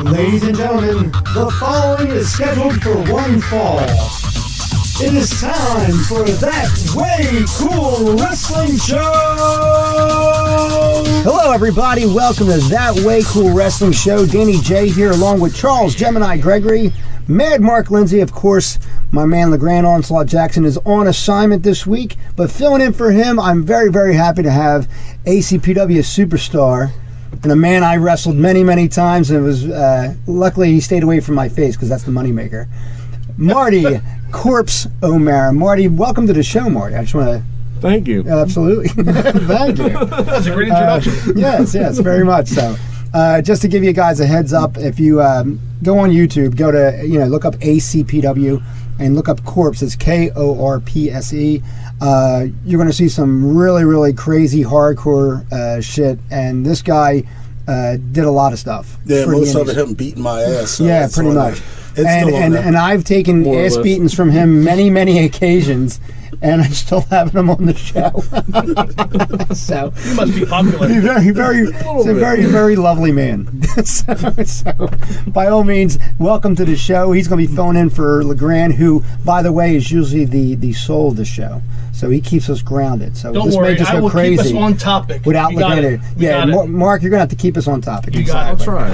Ladies and gentlemen, the following is scheduled for one fall. It is time for That Way Cool Wrestling Show! Hello, everybody. Welcome to That Way Cool Wrestling Show. Danny J here, along with Charles Gemini Gregory, Mad Mark Lindsay. Of course, my man LeGrand Onslaught Jackson is on assignment this week, but filling in for him, I'm very, very happy to have ACPW superstar and a man I wrestled many, many times, and it was luckily he stayed away from my face because that's the moneymaker. Marty Corpse O'Mara. Marty, welcome to the show, Marty. I just want to... Thank you. Absolutely. Thank you. That's a great introduction. Yes, very much so. Just to give you guys a heads up, if you go on YouTube, go to, look up ACPW and look up Corpse. It's Korpse. You're going to see some really, really crazy hardcore shit, and this guy did a lot of stuff. Yeah, most of it him beating my ass. So yeah, pretty much. And I've taken ass beatings from him many, many occasions, and I'm still having him on the show. So you must be popular. He's a very, very lovely man. so, by all means, welcome to the show. He's going to be filling in for LeGrand, who, by the way, is usually the soul of the show. So he keeps us grounded. So don't this worry, may just I go will crazy keep us on topic. Without LeGrand. Yeah, Mark, you're going to have to keep us on topic. You got it. I'll try.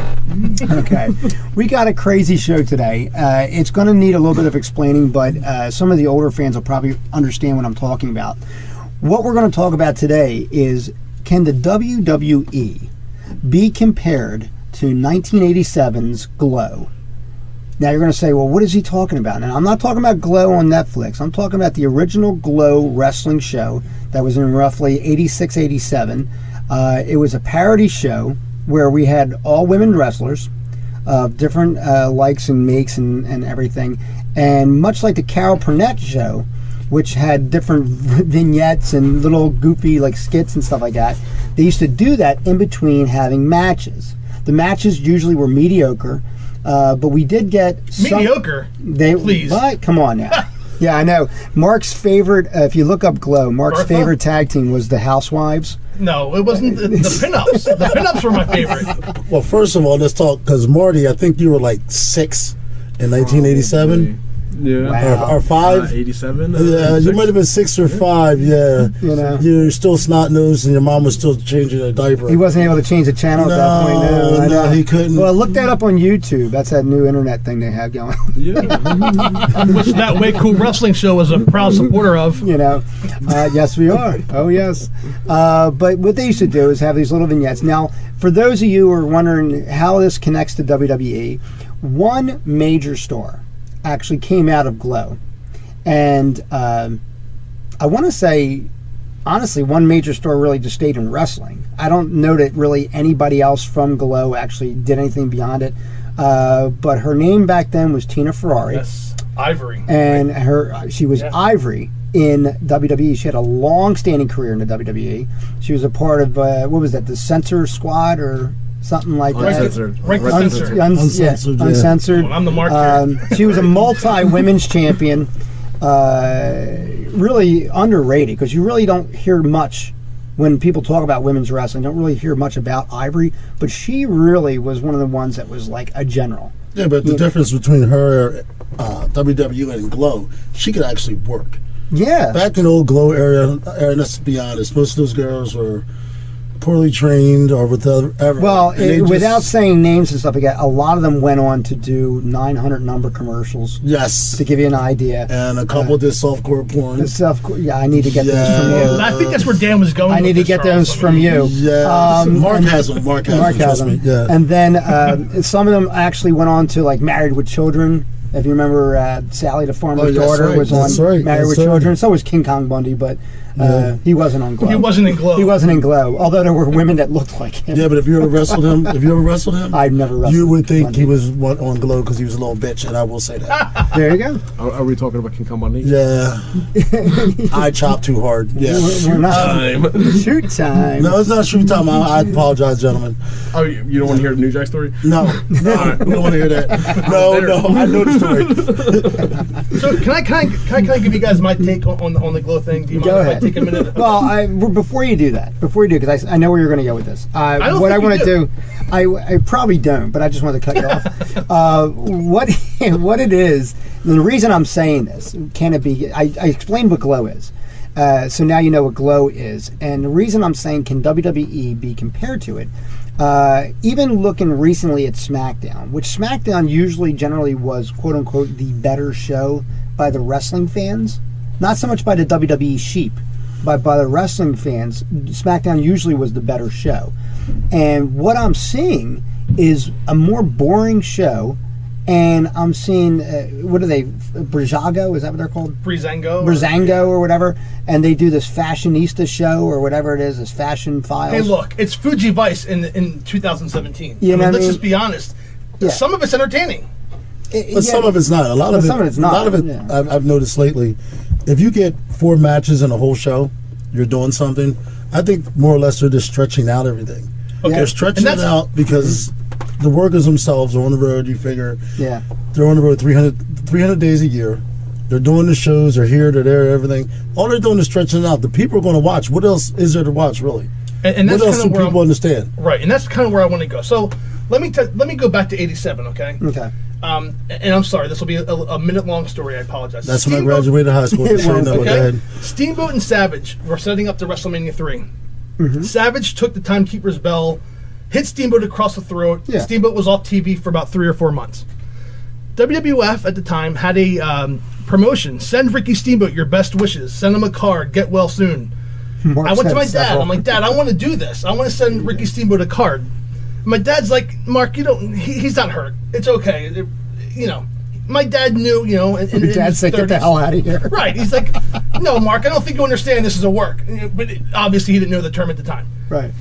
Okay. We got a crazy show today. It's going to need a little bit of explaining, but some of the older fans will probably understand what I'm talking about. What we're going to talk about today is, can the WWE be compared to 1987's Glow? Now you're going to say, well, what is he talking about? Now, I'm not talking about Glow on Netflix. I'm talking about the original Glow wrestling show that was in roughly 86, 87. It was a parody show where we had all women wrestlers of different likes and makes and everything. And much like the Carol Burnett show, which had different vignettes and little goofy like skits and stuff like that, they used to do that in between having matches. The matches usually were mediocre, but we did get mediocre. Please, what? Come on now. Yeah, I know. Mark's favorite, if you look up Glow, Mark's favorite tag team was the Housewives. No, it wasn't the pinups. The pinups were my favorite. Well, first of all, let's talk, because Marty, I think you were like 6 in 1987. Yeah. Wow. Or 5? 87? Yeah, you might have been 6 or 5, yeah. You're still snot-nosed and your mom was still changing her diaper. He wasn't able to change the channel at that point. No, he couldn't. Well, look that up on YouTube. That's that new internet thing they have going. Yeah. Which That Way Cool Wrestling Show is a proud supporter of. Yes, we are. Oh, yes. But what they used to do is have these little vignettes. Now, for those of you who are wondering how this connects to WWE, one major star actually came out of Glow, and I want to say, honestly, one major star really just stayed in wrestling. I don't know that really anybody else from Glow actually did anything beyond it, but her name back then was Tina Ferrari. Yes, Ivory. And she was Ivory in WWE. She had a long-standing career in the WWE. She was a part of, what was that, the Censor Squad or something like Uncensored. that. Uncensored. Uncensored. Well, I'm the mark here. She was a multi-women's champion. Really underrated, because you really don't hear much when people talk about women's wrestling. Don't really hear much about Ivory, but she really was one of the ones that was like a general. Yeah, but the difference between her, WWE, and Glow, she could actually work. Yeah. Back in the old Glow era, let's be honest, most of those girls were poorly trained or whatever. Well, without saying names and stuff like that, a lot of them went on to do 900 number commercials. Yes. To give you an idea. And a couple did softcore porn. Yeah, I need to get those from you. I think that's where Dan was going. I need to get those from you. Yeah. Mark has them. Mark has them. Yeah. And then some of them actually went on to like Married with Children. If you remember, Sally the Farmer's Daughter was on Married with Children. So was King Kong Bundy, but he wasn't on Glow. He wasn't in Glow. He wasn't in Glow, although there were women that looked like him. Yeah, but if you ever wrestled him, I've never wrestled you would think Bundy. He was on Glow because he was a little bitch, and I will say that. There you go. Are we talking about King Kong Bundy? Yeah. I chopped too hard. Yeah. We're not. Shoot time. No, it's not shoot time. I apologize, gentlemen. Oh, you don't want to hear the New Jack story? No. We don't want to hear that. No, I know the story. So can I give you guys my take on the Glow thing? Do you mind Go if ahead. I take a minute? Well, before you do, because I know where you're going to go with this. What I want to do, I probably don't, but I just wanted to cut you off. What it is, the reason I'm saying this, can it be? I explained what Glow is. So now you know what Glow is. And the reason I'm saying can WWE be compared to it, even looking recently at SmackDown, which SmackDown usually generally was quote-unquote the better show by the wrestling fans, not so much by the WWE sheep, but by the wrestling fans, SmackDown usually was the better show. And what I'm seeing is a more boring show. And I'm seeing, what are they, Breezango, is that what they're called? Breezango or whatever. And they do this fashionista show or whatever it is, this fashion files. Hey, look, it's Fuji Vice in 2017. You know let's just be honest. Yeah. Some of it's entertaining. But some of it's not. A lot of it, I've noticed lately, if you get 4 matches in a whole show, you're doing something. I think more or less they're just stretching out everything. Okay. They're stretching it out because the workers themselves are on the road. You figure they're on the road 300 days a year. They're doing the shows. They're here. They're there. Everything. All they're doing is stretching it out. The people are going to watch. What else is there to watch, really? And that's what else do people understand? Right, and that's kind of where I want to go. So let me go back to '87. Okay. Okay. And I'm sorry, this will be a minute-long story. I apologize. That's when I graduated high school. Okay. Steamboat and Savage were setting up to WrestleMania 3. Mm-hmm. Savage took the timekeeper's bell, hit Steamboat across the throat. Yeah. Steamboat was off TV for about 3 or 4 months. WWF at the time had a promotion. Send Ricky Steamboat your best wishes. Send him a card. Get well soon. I went to my dad. I'm like, Dad, I want to do this. I want to send Ricky Steamboat a card. My dad's like, Mark, you don't. He's not hurt. It's okay. My dad knew. Your dad said, "Get the hell out of here." Right. He's like, no, Mark, I don't think you understand. This is a work. But obviously, he didn't know the term at the time. Right.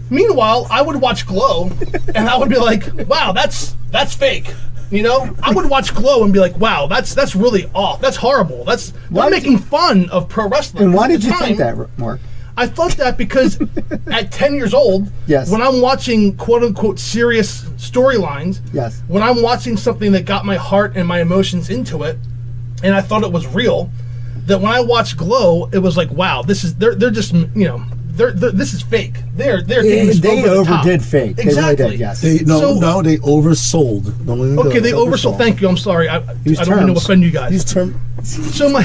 Meanwhile, I would watch Glow, and I would be like, wow, that's fake. I would watch Glow and be like, wow, that's really off. That's horrible. They're making fun of pro wrestling. And why did you think that, Mark? I thought that because at 10 years old, when I'm watching quote-unquote serious storylines, when I'm watching something that got my heart and my emotions into it, and I thought it was real, that when I watched Glow, it was like, wow, this is they're just this is fake. They overdid fake. Exactly. They really did, yes. They oversold. Okay, they oversold. Thank you. I'm sorry. I don't mean to offend you guys. So my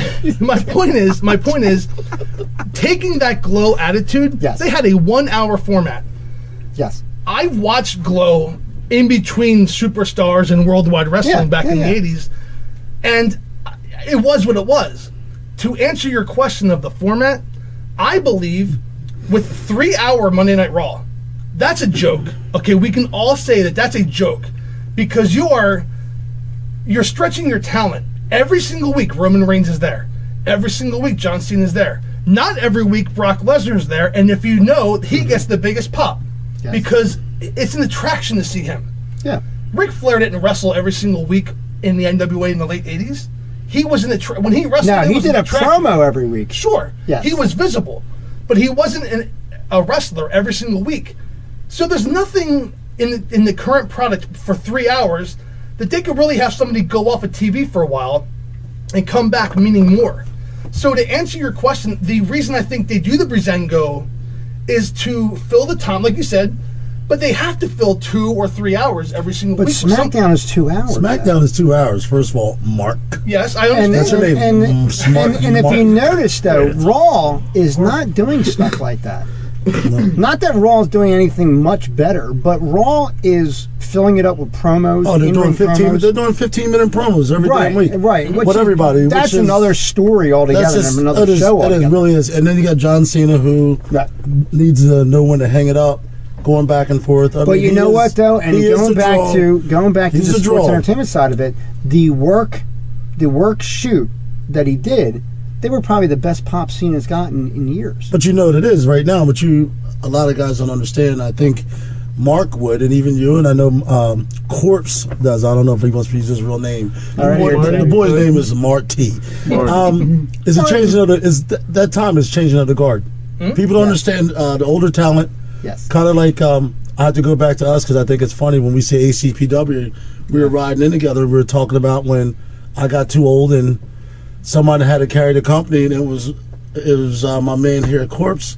point is, taking that Glow attitude, they had a 1-hour format. Yes. I watched Glow in between Superstars and Worldwide Wrestling back in the 80s, and it was what it was. To answer your question of the format, I believe with 3-hour Monday Night Raw, that's a joke. Okay, we can all say that that's a joke because you're stretching your talent. Every single week, Roman Reigns is there. Every single week, John Cena is there. Not every week, Brock Lesnar is there. And if you know, he gets the biggest pop because it's an attraction to see him. Yeah. Ric Flair didn't wrestle every single week in the NWA in the late 80s. He was when he wrestled. No, he did a promo every week. Sure. Yes. He was visible, but he wasn't a wrestler every single week. So there's nothing in the current product for 3 hours that they could really have somebody go off of TV for a while and come back meaning more. So to answer your question, the reason I think they do the Breezango is to fill the time, like you said, but they have to fill 2 or 3 hours every single week. But SmackDown is 2 hours. SmackDown is 2 hours, first of all, Mark. Yes, I understand. That's your name. And if you notice, though, Raw is not doing stuff like that. Not that Raw is doing anything much better, but Raw is filling it up with promos. Oh, they're doing 15-minute promos every damn week. Right, with everybody. That's another story altogether. Another show. It really is. And then you got John Cena who needs to know when to hang it up, going back and forth. But you know what though, and going back to the sports entertainment side of it, the work shoot that he did. They were probably the best pop Cena's gotten in years. But you know what it is right now, but a lot of guys don't understand. I think Mark would, and even you, and I know Corpse does. I don't know if he wants to use his real name. The boy's name is Mark T. That time is changing of the guard. People don't understand the older talent. Yes. Kind of like, I have to go back to us because I think it's funny when we say ACPW, we were riding in together, we were talking about when I got too old and somebody had to carry the company, and it was It was my man here at Corpse,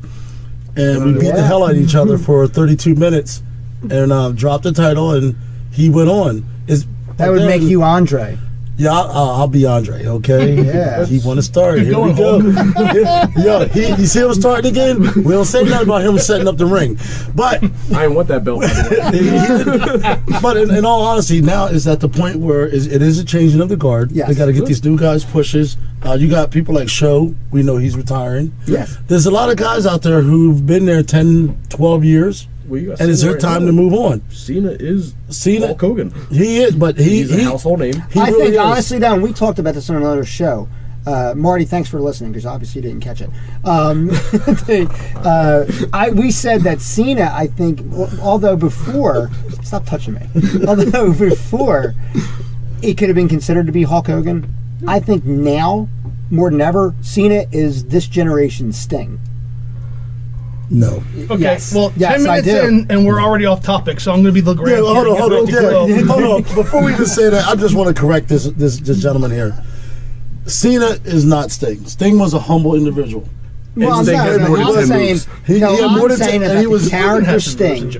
and we beat the hell out of each other for 32 minutes, and dropped the title, and he went on. That would make you Andre. Yeah, I'll be Andre, okay? Yeah. He want to start. Here we go. Yo, you see him starting again? We don't say nothing about him setting up the ring. But I didn't want that belt. but in all honesty, now is at the point where it is a changing of the guard. Yes. They got to get these new guys pushes. You got people like Show. We know he's retiring. Yes. There's a lot of guys out there who've been there 10, 12 years. And it's their time to move on. Cena is Hulk Hogan. He is, but he's a household name. I think, honestly, Don, we talked about this on another show. Marty, thanks for listening, because obviously you didn't catch it. We said that Cena, I think, although before, stop touching me, although before it could have been considered to be Hulk Hogan, I think now, more than ever, Cena is this generation's Sting. No. Okay, yes. Well, yes, 10 minutes in, and we're already off topic, so I'm going to be the grand. Yeah, hold on. Before we even say that, I just want to correct this gentleman here. Cena is not Sting. Sting was a humble individual. Well, I'm saying that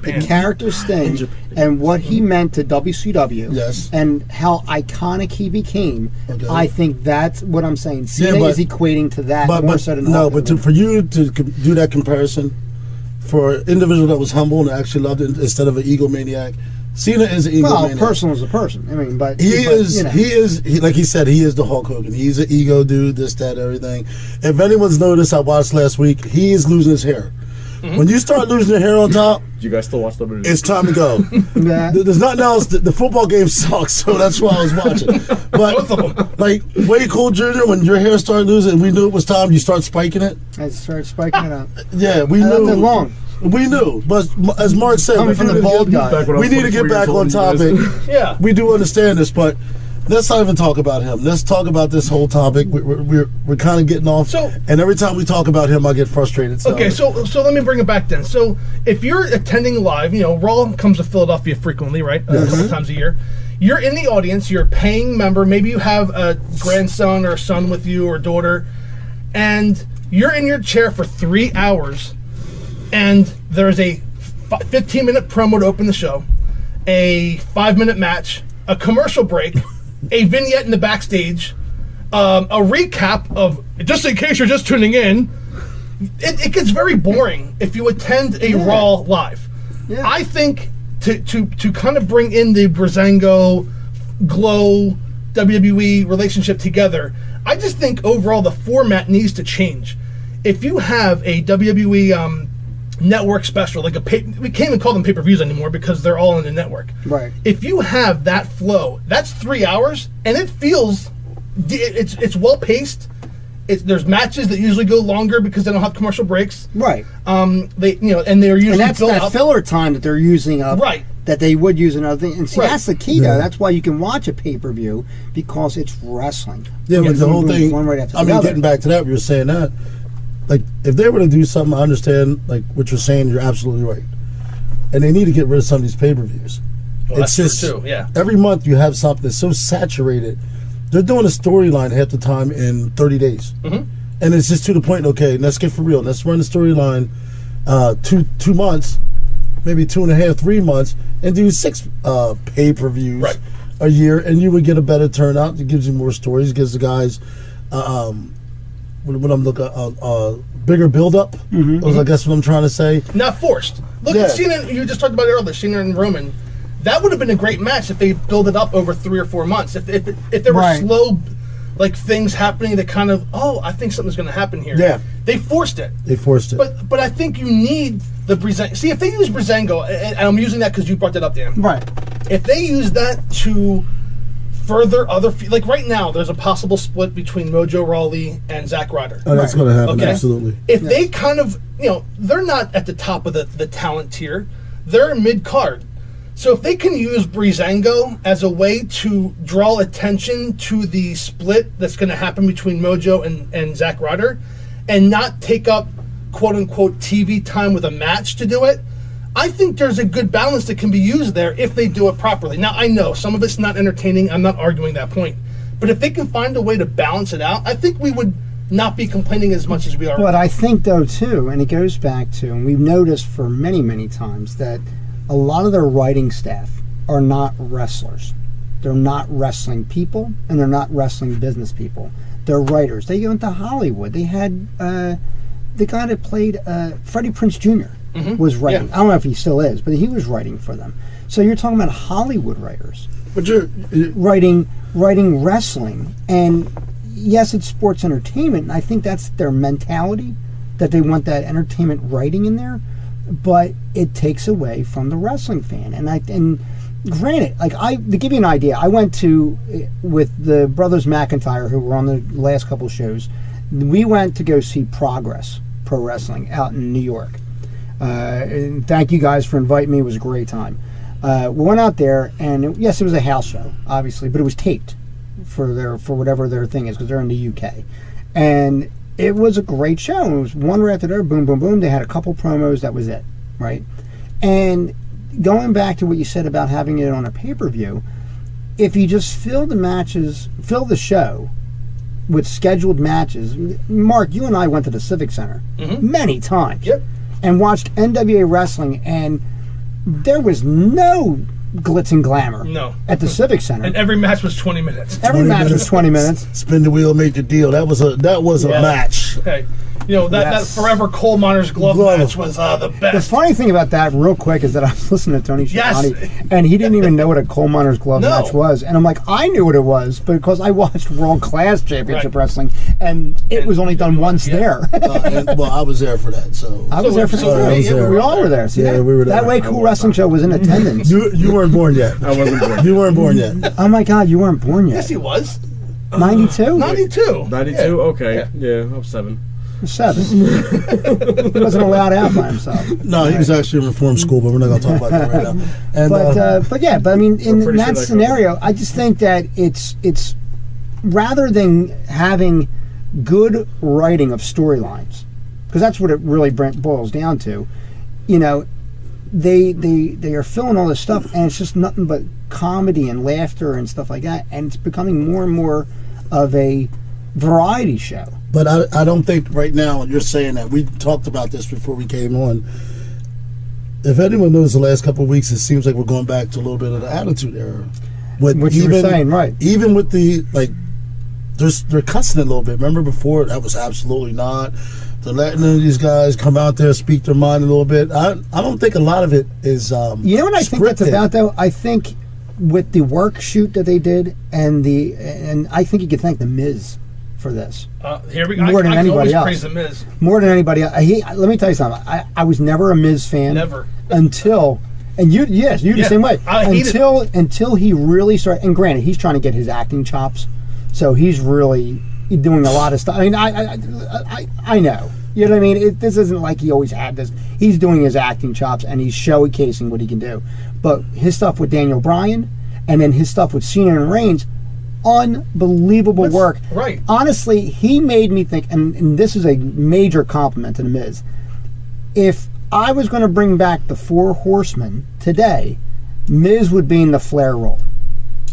the character Sting, and what he meant to WCW, yes, and how iconic he became. Okay. I think that's what I'm saying. Cena is equating to that more so than for you to do that comparison, for an individual that was humble and actually loved it instead of an egomaniac. Cena is an egomaniac. Well, a person is a person. I mean, but he is like he said, he is the Hulk Hogan. He's an ego dude, this, that, everything. If anyone's noticed, I watched last week, he is losing his hair. Mm-hmm. When you start losing your hair on top, do you guys still watch WWE? It's time to go. There's nothing else. The football game sucks, so that's why I was watching. But like Way Cool Jr., when your hair started losing, we knew it was time. You start spiking it. I started spiking it up. Yeah, we knew. Nothing long. We knew, but as Mark said, coming from the bald guy, we need to get back on topic. Yeah, we do understand this, but let's not even talk about him. Let's talk about this whole topic. We're kind of getting off, and every time we talk about him, I get frustrated. So. Okay, so let me bring it back then. So if you're attending live, Raw comes to Philadelphia frequently, right? A couple times a year. You're in the audience. You're a paying member. Maybe you have a grandson or a son with you or a daughter, and you're in your chair for 3 hours. And there's a 15-minute promo to open the show, a 5-minute match, a commercial break, a vignette in the backstage, a recap of, just in case you're just tuning in, it gets very boring if you attend a Raw live. Yeah. I think to kind of bring in the Breezango, Glow, WWE relationship together, I just think overall the format needs to change. If you have a WWE network special, like we can't even call them pay-per-views anymore because they're all in the network. Right. If you have that flow, that's 3 hours, and it feels it's well paced. There's matches that usually go longer because they don't have commercial breaks. Right. And they're usually that's that filler time that they're using up. Right. That they would use another thing. And see, that's the key, though. That's why you can watch a pay-per-view, because it's wrestling. Yeah, but the whole thing, one right after the other. Getting back to that, we were saying that, like, if they were to do something, I understand, like, what you're saying, you're absolutely right. And they need to get rid of some of these pay-per-views. Well, it's just, true, too, yeah. Every month you have something that's so saturated. They're doing a storyline half the time in 30 days. Mm-hmm. And it's just to the point, okay, let's get for real. Let's run the storyline 2 months, maybe 2.5, 3 months, and do 6 pay-per-views a year, and you would get a better turnout. It gives you more stories, gives the guys what I'm looking bigger build-up. Mm-hmm. I guess what I'm trying to say. Not forced. Look at Cena. You just talked about it earlier. Cena and Roman. That would have been a great match if they build it up over 3 or 4 months. If there were slow, like, things happening that kind of, I think something's going to happen here. Yeah. They forced it. But I think you need the Breezango. See, if they use Breezango, and I'm using that because you brought that up, Dan. Right. If they use that to further other, like right now, there's a possible split between Mojo Rawley and Zack Ryder. Oh, that's going to happen, absolutely. If they kind of, they're not at the top of the talent tier. They're mid-card. So if they can use Breezango as a way to draw attention to the split that's going to happen between Mojo and Zack Ryder, and not take up quote-unquote TV time with a match to do it, I think there's a good balance that can be used there if they do it properly. Now, I know some of it's not entertaining. I'm not arguing that point. But if they can find a way to balance it out, I think we would not be complaining as much as we are. But I think, though, too, and it goes back to, and we've noticed for many, many times, that a lot of their writing staff are not wrestlers. They're not wrestling people, and they're not wrestling business people. They're writers. They went to Hollywood. They had the guy that played Freddie Prinze Jr. Was writing. Yeah. I don't know if he still is, but he was writing for them. So you're talking about Hollywood writers. But you're writing wrestling, and yes, it's sports entertainment, and I think that's their mentality, that they want that entertainment writing in there, but it takes away from the wrestling fan. And granted, to give you an idea, I went to, with the brothers McIntyre, who were on the last couple shows, we went to go see Progress Pro Wrestling out in New York. And thank you guys for inviting me. It was a great time. We went out there, and yes, it was a house show, obviously, but it was taped for whatever their thing is, because they're in the UK. And it was a great show. It was one right after there, boom, boom, boom. They had a couple promos. That was it, right? And going back to what you said about having it on a pay-per-view, if you just fill the show with scheduled matches. Mark, you and I went to the Civic Center many times and watched NWA wrestling, and there was no glitz and glamour at the Civic Center. And every match was 20 minutes. Every match was 20 minutes. Spin the wheel, make the deal. That was a match. Okay. You know, that forever coal miner's glove match was the best. The funny thing about that, real quick, is that I was listening to Tony Schiavone, and he didn't even know what a coal miner's glove match was. And I'm like, I knew what it was, because I watched World Class Championship Wrestling, and it was only done once there. Well, I was there for that. So I was there for that. We all were there. See, we were there. That Way Cool Wrestling Show was in attendance. You weren't born yet. I wasn't born. You weren't born yet. Oh my God, you weren't born yet. Yes, he was. 92? 92. 92? Okay. Yeah, I was 7. 7. He wasn't allowed out by himself. No, he was actually in reform school, but we're not going to talk about that right now. And, but I mean, in that scenario, I just think that it's rather than having good writing of storylines, because that's what it really boils down to. You know, they are filling all this stuff, and it's just nothing but comedy and laughter and stuff like that, and it's becoming more and more of a variety show. But I don't think right now, you're saying that, we talked about this before we came on. If anyone knows the last couple of weeks, it seems like we're going back to a little bit of the Attitude Era. What you were saying, right. Even with the, they're cussing it a little bit. Remember before, that was absolutely not. They're letting these guys come out there, speak their mind a little bit. I don't think a lot of it is You know what I think that's about, though? I think with the work shoot that they did, and I think you could thank The Miz for this. Here we go. More than anybody else. Praise The Miz. More than anybody else. Let me tell you something. I was never a Miz fan. Never. Until, and you the same way. Until he really started, and granted, he's trying to get his acting chops, so he's really doing a lot of stuff. I mean, I know. You know what I mean? This isn't like he always had this. He's doing his acting chops, and he's showcasing what he can do. But his stuff with Daniel Bryan, and then his stuff with Cena and Reigns, unbelievable work. Right. Honestly, he made me think, and this is a major compliment to The Miz. If I was going to bring back the Four Horsemen today, Miz would be in the Flair role.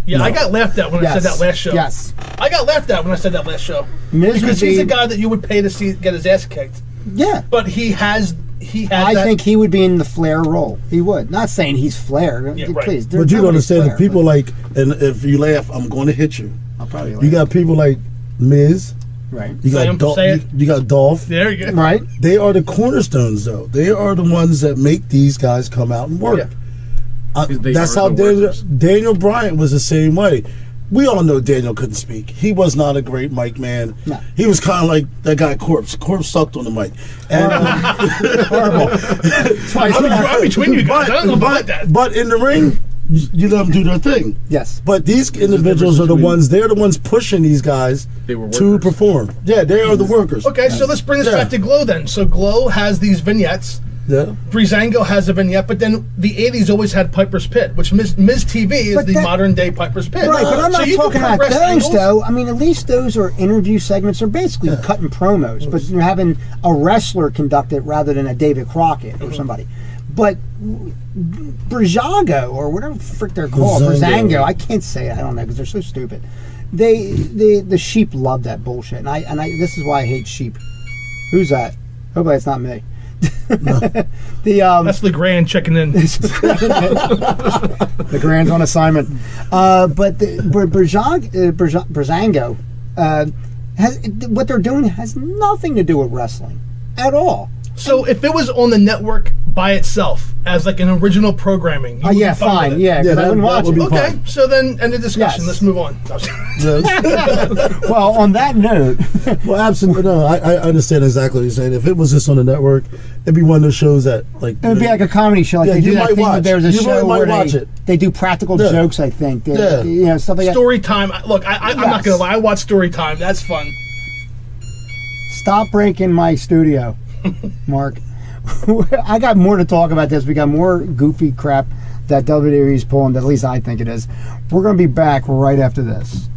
Yeah, no. I got laughed at when I said that last show. Yes. I got laughed at when I said that last show. Miz because he's a guy that you would pay to see get his ass kicked. Yeah. But he has I think he would be in the Flair role. He would. Not saying he's Flair. Yeah, please. Right. But you understand that people and if you laugh, I'm going to hit you. I'll probably laugh. You got people like Miz. Right. You got Dolph. There you go. Right. They are the cornerstones, though. They are the ones that make these guys come out and work. Yeah. That's how Daniel Bryan was the same way. We all know Daniel couldn't speak. He was not a great mic man. No. He was kind of like that guy Corpse. Corpse sucked on the mic. And, horrible. I'm between you guys. I don't know about that. But in the ring, you let them do their thing. Yes. But these individuals are the ones, they're the ones pushing these guys to perform. Yeah, they are the workers. Okay, so let's bring this back to Glow then. So Glow has these vignettes. Yeah. Breezango has a vignette, but then the 80s always had Piper's Pit, which Miz TV is the modern day Piper's Pit. Right, but I'm not talking about those, though. I mean, at least those are interview segments. They're basically cutting promos, but you're having a wrestler conduct it rather than a David Crockett or somebody. But Breezango, or whatever the frick they're called, Breezango, I can't say it, I don't know, because they're so stupid. the sheep love that bullshit, and I this is why I hate sheep. Who's that? Hopefully it's not me. That's LeGrand checking in. LeGrand's on assignment. But Brazango, what they're doing has nothing to do with wrestling at all. So if it was on the network by itself as like an original programming, yeah, fine, yeah, because I wouldn't watch it. Okay, so then end of discussion. Yes. Let's move on. Well, on that note, well, absolutely, no, I understand exactly what you're saying. If it was just on the network, it'd be one of those shows that like it would be like a comedy show. Like yeah, they do you that might thing watch. There's a you show might where watch it. They do practical jokes. I think, you know, stuff like that. Story time. Look, I'm not gonna lie. I watch Story Time. That's fun. Stop breaking my studio, Mark. I got more to talk about this. We got more goofy crap that WWE is pulling, that at least I think it is. We're going to be back right after this.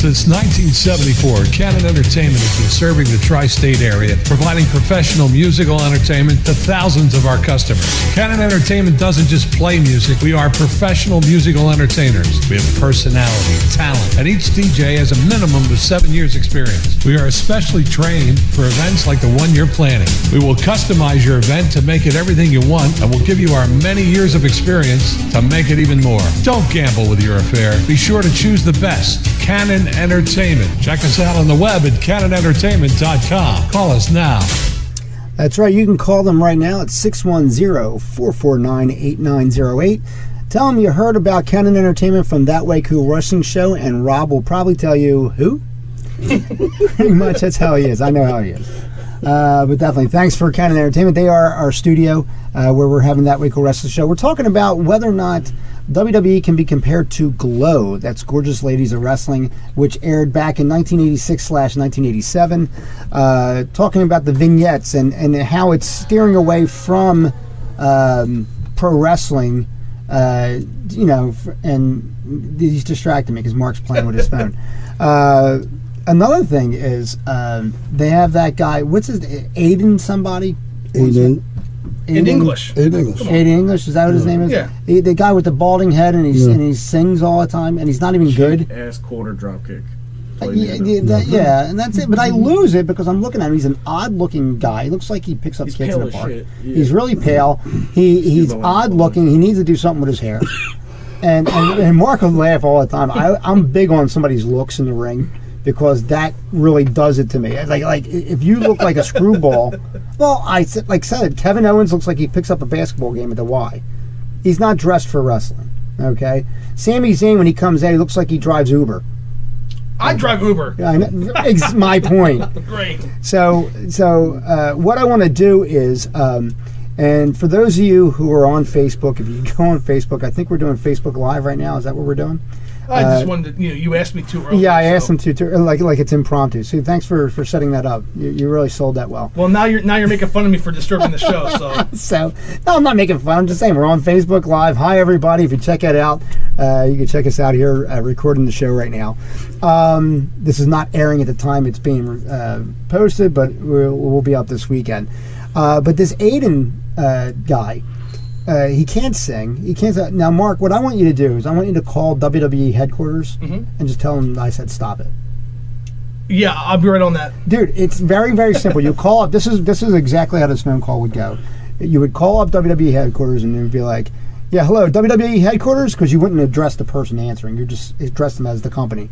Since 1974, Cannon Entertainment has been serving the tri-state area, providing professional musical entertainment to thousands of our customers. Cannon Entertainment doesn't just play music, we are professional musical entertainers. We have personality, talent, and each DJ has a minimum of 7 years experience. We are especially trained for events like the one you're planning. We will customize your event to make it everything you want, and we'll give you our many years of experience to make it even more. Don't gamble with your affair. Be sure to choose the best. Cannon Entertainment. Check us out on the web at cannonentertainment.com. Call us now. That's right. You can call them right now at 610-449-8908. Tell them you heard about Cannon Entertainment from That Way Cool Wrestling Show, and Rob will probably tell you who. Pretty much, that's how he is. I know how he is. But definitely, thanks for Cannon Entertainment. They are our studio where we're having That Way Cool Wrestling Show. We're talking about whether or not WWE can be compared to Glow, that's Gorgeous Ladies of Wrestling, which aired back in 1986/1987, talking about the vignettes and how it's steering away from pro wrestling, you know, and he's distracting me because Mark's playing with his phone. Another thing is they have that guy, what's his name? Aiden somebody? In English. Aiden English, is that what his name is? Yeah. The guy with the balding head and he sings all the time and he's not even good. Ass quarter drop kick. Yeah, and that's it. But I lose it because I'm looking at him. He's an odd-looking guy. He looks like he picks up kids in the park. Yeah. He's really pale. He's odd-looking. He needs to do something with his hair. And Mark will laugh all the time. I'm big on somebody's looks in the ring, because that really does it to me. Like if you look like a screwball, well, I said Kevin Owens looks like he picks up a basketball game at the Y. He's not dressed for wrestling. Okay, Sami Zayn, when he comes out, he looks like he drives Uber. I drive Uber. Yeah, it's my point. Great. So what I want to do is, and for those of you who are on Facebook, if you go on Facebook, I think we're doing Facebook Live right now. Is that what we're doing? I just wanted to, you asked me to earlier. Yeah, I asked him to like it's impromptu. So thanks for setting that up. You really sold that well. Well, now you're making fun of me for disturbing the show. So no, I'm not making fun. I'm just saying we're on Facebook Live. Hi everybody! If you check it out, you can check us out here recording the show right now. This is not airing at the time it's being posted, but we'll be up this weekend. But this Aiden guy. He can't sing. He can't. Now, Mark, what I want you to do is I want you to call WWE headquarters and just tell them I said stop it. Yeah, I'll be right on that. Dude, it's very, very simple. You call up. This is exactly how this phone call would go. You would call up WWE headquarters and it would be like, yeah, hello, WWE headquarters, because you wouldn't address the person answering. You just address them as the company.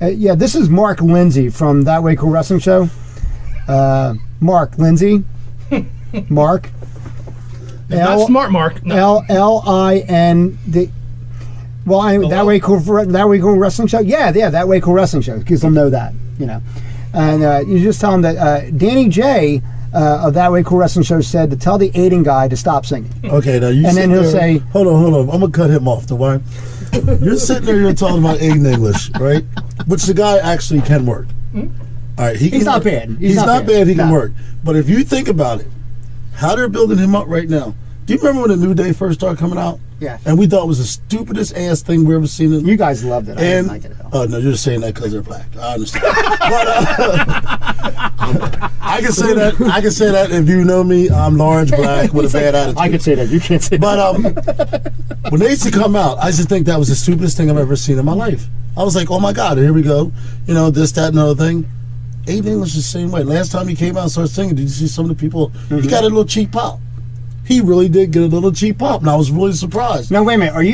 Yeah, this is Mark Lindsay from That Way Cool Wrestling Show. Mark Lindsay. Mark. Not smart, Mark. No. L-I-N-D. Well, That Way Cool Wrestling Show. Yeah, That Way Cool Wrestling Show, because they'll know that, you know. And you just tell them that Danny J of That Way Cool Wrestling Show said to tell the Aiden guy to stop singing. Okay, now you. And then he'll say, "Hold on. I'm gonna cut him off. Why? You're sitting there, you're talking about Aiden English, right? Which the guy actually can work. All right, he's not bad. He's not bad. He can work. But if you think about it, how they're building him up right now, Do you remember when the New Day first started coming out? Yeah. And we thought it was the stupidest ass thing we ever seen. You guys loved it. I didn't like it at all. Oh, no, you're just saying that because they're black. I understand. But I can say that. I can say that if you know me, I'm large, black, with a bad attitude. I can say that. You can't say that. But when they used to come out, I just think that was the stupidest thing I've ever seen in my life. I was like, oh my God, here we go. You know, this, that, and other thing. Aiden English is the same way. Last time he came out and started singing, did you see some of the people? Mm-hmm. He got a little cheap pop. He really did get a little cheap pop, and I was really surprised. Now, wait a minute.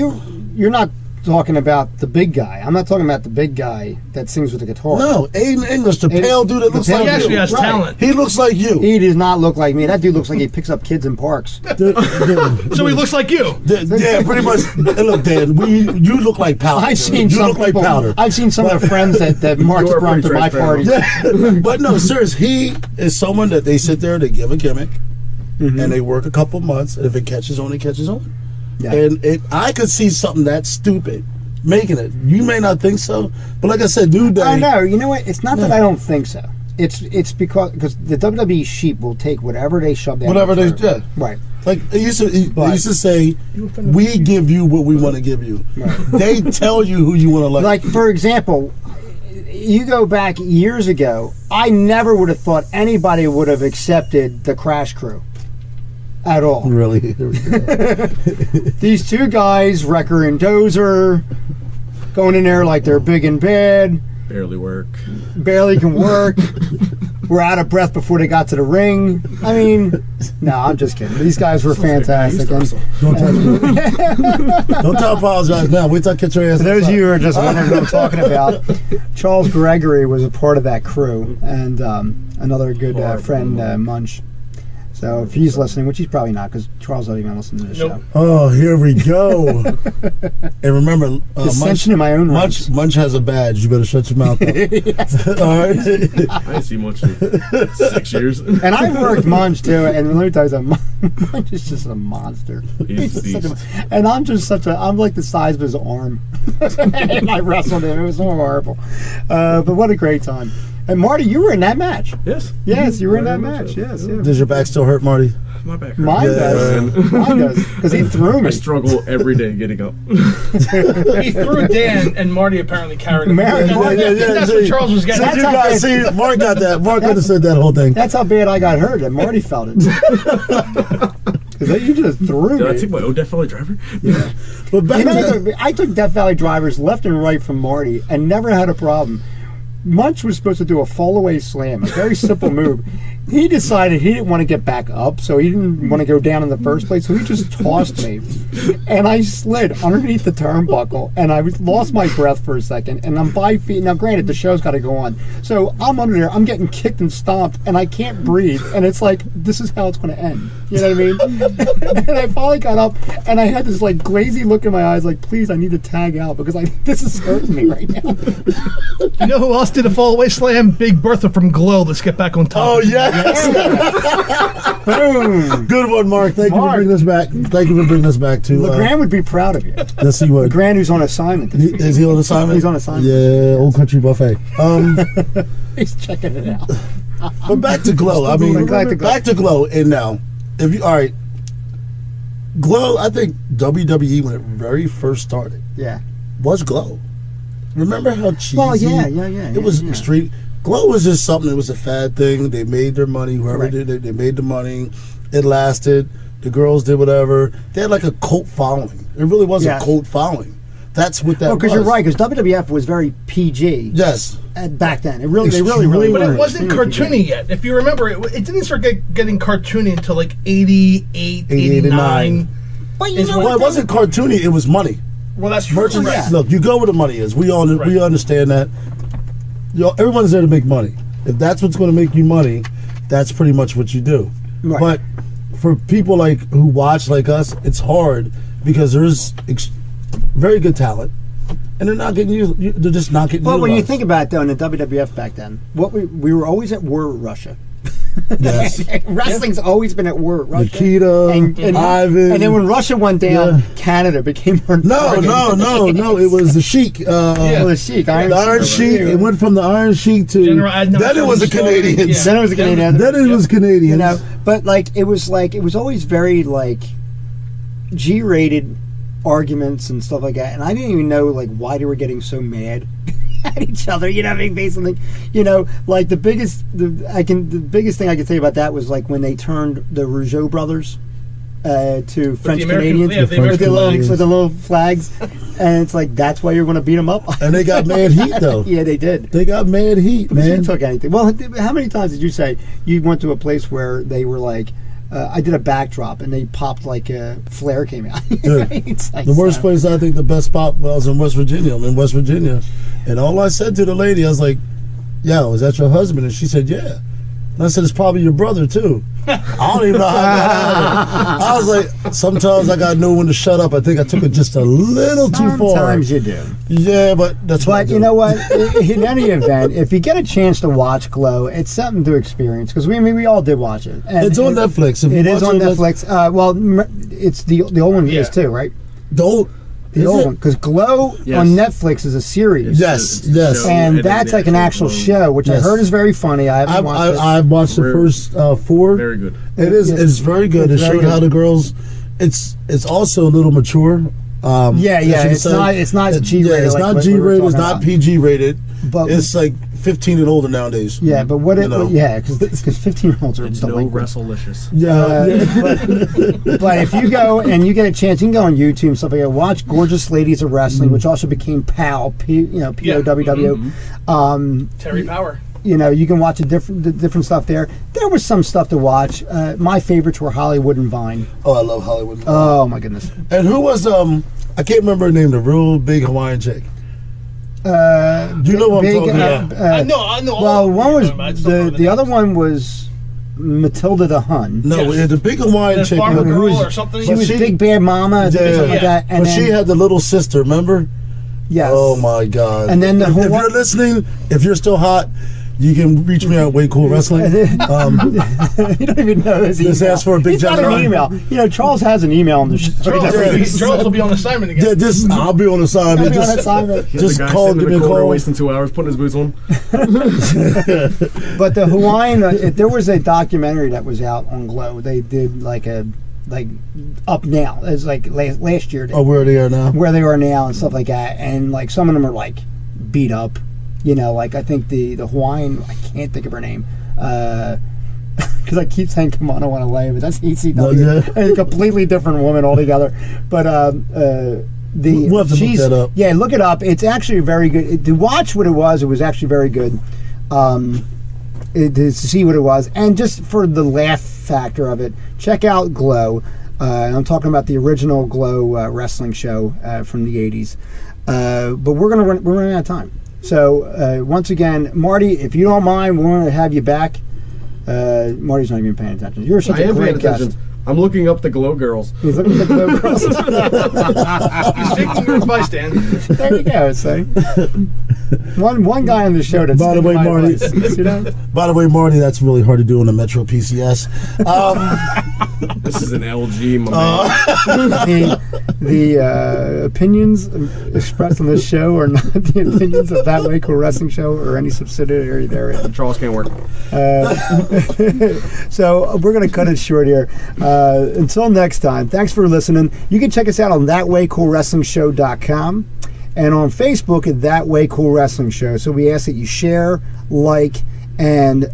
You're not talking about the big guy. I'm not talking about the big guy that sings with the guitar. No, Aiden English, the pale dude that looks like you. He actually has talent. He looks like you. He does not look like me. That dude looks like he picks up kids in parks. So he looks like you. Yeah, pretty much. Hey, look, Dan, you look like powder. I've seen you some look people, like powder. I've seen some of the friends that Mark's brought to my parties. But no, seriously, he is someone that they sit there, they give a gimmick, and they work a couple months, and if it catches on, it catches on. Yeah. And I could see something that stupid making it. You may not think so, but like I said, New Day. I know. You know what? It's not that I don't think so. It's because the WWE sheep will take whatever they shove down. Whatever they do. Right. Like they used to say, we give you what we want to give you. Right. They tell you who you want to like. Like, for example, you go back years ago, I never would have thought anybody would have accepted the Crash Crew. At all. Really? These two guys, Wrecker and Dozer, going in there like they're big and bad. Barely work. Barely can work. We're out of breath before they got to the ring. I mean, no, I'm just kidding. These guys were fantastic. Don't touch me. Don't apologize now. Wait till I catch your ass. For those of you who are just wondering what I'm talking about, Charles Gregory was a part of that crew, and another good friend, Munch. So if he's listening, which he's probably not, because Charles doesn't even listen to the show. Oh, here we go. And remember, Munch has a badge. You better shut your mouth up. All right. I didn't see Munch in 6 years. And I've worked Munch too, and let me tell you something, Munch is just a monster. And I'm like the size of his arm. And I wrestled him. It was so horrible. But what a great time. And Marty, you were in that match. Yes. Yes, you were in that match. Yes. Does your back still hurt, Marty? My back hurts. Mine does. Mine does. Because he threw me. I struggle every day getting up. He threw Dan, and Marty apparently carried him. That's what Charles was getting. You guys see, Mark got that. Mark understood that whole thing. That's how bad I got hurt, and Marty felt it. Because you just threw me. Did I take my own Death Valley driver? Yeah. But I took Death Valley drivers left and right from Marty, and never had a problem. Munch was supposed to do a fall-away slam, a very simple move. He decided he didn't want to get back up, so he didn't want to go down in the first place, so he just tossed me. And I slid underneath the turnbuckle, and I lost my breath for a second, and I'm by feet. Now, granted, the show's got to go on. So I'm under there, I'm getting kicked and stomped, and I can't breathe, and it's like, this is how it's going to end. You know what I mean? And I finally got up, and I had this, like, glazy look in my eyes, like, please, I need to tag out, because this is hurting me right now. You know who else did a fall-away slam? Big Bertha from Glow. Let's get back on top. Oh, yes. Boom. Good one, Mark. Thank you for bringing us back. Thank you for bringing us back to... LeGrand would be proud of you. Yes, he would. LeGrand, who's on assignment. Is he on assignment? He's on assignment. Yeah, Old Country Buffet. He's checking it out. But back to Glow. I mean, back to Glow. And now, all right, Glow, I think WWE, when it very first started, was Glow. Remember how cheesy? Well, yeah. It was extreme. Glow was just something. It was a fad thing. They made their money. Whoever did it, they made the money. It lasted. The girls did whatever. They had like a cult following. It really was a cult folling. That's what that was. Because you're right. Because WWF was very PG. Yes. Back then, they really But it wasn't cartoony yet. If you remember, it didn't start getting cartoony until like 88, 89. Well, it wasn't cartoony. It was money. Well, that's true. Merchandise. Look, you go where the money is. We understand that. Everyone's there to make money. If that's what's going to make you money, that's pretty much what you do. Right. But for people who watch like us, it's hard because there's very good talent, and they're not getting used. They're just not getting. Well, when you think about it, though, in the WWF back then, we were always at war with Russia. Yes. Wrestling's always been at war with Russia. Nikita, and Ivan. And then when Russia went down, Canada became our target. No. It was the Sheik. The Sheik. The Iron Sheik. It went from the Iron Sheik to... Then it was the Canadians. Then it was the Canadians. Then it was Canadians. But it was always very G-rated arguments and stuff like that, and I didn't even know like why they were getting so mad at each other. You know what I mean? Basically, like the biggest thing I could say about that was like when they turned the Rougeau brothers to French Canadians with the little flags, and it's like that's why you're going to beat them up. And they got mad heat though. Yeah, they did. They got mad heat, man. You took anything. Well, how many times did you say you went to a place where they were like? I did a backdrop and they popped like a flare came out. It's like, the worst place, I think the best spot was in West Virginia. I'm in West Virginia. And all I said to the lady, I was like, yo, is that your husband? And she said, yeah. And I said, it's probably your brother too. I don't even know how that happened. I was like, sometimes I got to know when to shut up. I think I took it just a little too far. Sometimes you do. Yeah, but that's what I do. You know what? In any event, if you get a chance to watch Glow, it's something to experience because we all did watch it. And it's on Netflix. It is on Netflix. Well, it's the old one is too, right? The old one, because Glow on Netflix is a series. Yes, and that's like an actual show, which I heard is very funny. I've watched the first 4. Very good. It is. It's very good. It showed how the girls. It's also a little mature. It's not G-rated. It's not G-rated. It's not PG-rated. But it's like 15 and older nowadays. Yeah, but because 15-year-olds are delinquent. No Wrestlelicious. But if you go and you get a chance, you can go on YouTube and stuff like that. Watch Gorgeous Ladies of Wrestling, which also became POW, POWW. Terry Power. You can watch the different stuff there. There was some stuff to watch. My favorites were Hollywood and Vine. Oh, I love Hollywood and Vine. Oh my goodness. And who was I can't remember her name, the real big Hawaiian chick. Do you know what I'm talking about? I know. Well, one was the other one was Matilda the Hun. No, the big Hawaiian chick. Farmer Girl or something. She was Big Bad Mama. Like that. And she had the little sister. Remember? Yes. Oh my God. And then if you're listening, if you're still hot, you can reach me at Way Cool Wrestling. You don't even know his email. Just ask for a big got an email. Charles has an email on the show. Charles will be on assignment again. I'll be on assignment. Just call, give me a call. Wasting 2 hours putting his boots on. But the Hawaiian, there was a documentary that was out on Glow. They did like Up Now. It's like last year. Where they are now. Where they are now and stuff like that. And like some of them are like beat up. Like I think the Hawaiian, I can't think of her name, because I keep saying Kamano Went Away, but that's ACPW, a completely different woman altogether. But we'll have to look that up. Yeah, look it up. It's actually very good. To watch what it was actually very good. To see what it was, and just for the laugh factor of it, check out Glow. And I'm talking about the original Glow wrestling show from the 80s. But we're running out of time. So, once again, Marty, if you don't mind, we're going to have you back. Marty's not even paying attention. You're such a great guest. I'm looking up the Glow Girls. He's looking at the Glow Girls. He's taking your advice, Dan. There you go, say. One guy on the show that's by the way, Marty. By the way, Marty, that's really hard to do on the Metro PCS. This is an LG, my man. The opinions expressed on this show are not the opinions of That Way Cool Wrestling Show or any subsidiary therein. Charles can't work. So we're going to cut it short here. Until next time, thanks for listening. You can check us out on thatwaycoolwrestlingshow.com and on Facebook at That Way Cool Wrestling Show. So we ask that you share, like, and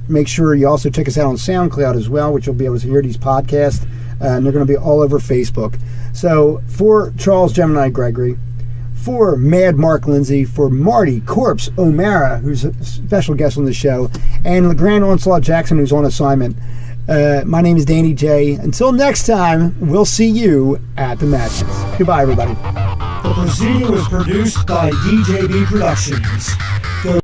make sure you also check us out on SoundCloud as well, which you'll be able to hear these podcasts. And they're going to be all over Facebook. So for Charles Gemini Gregory, for Mad Mark Lindsay, for Marty Corpse O'Mara, who's a special guest on the show, and LeGrand Onslaught Jackson, who's on assignment, my name is Danny J. Until next time, we'll see you at the matches. Goodbye, everybody. The proceeding was produced by DJB Productions.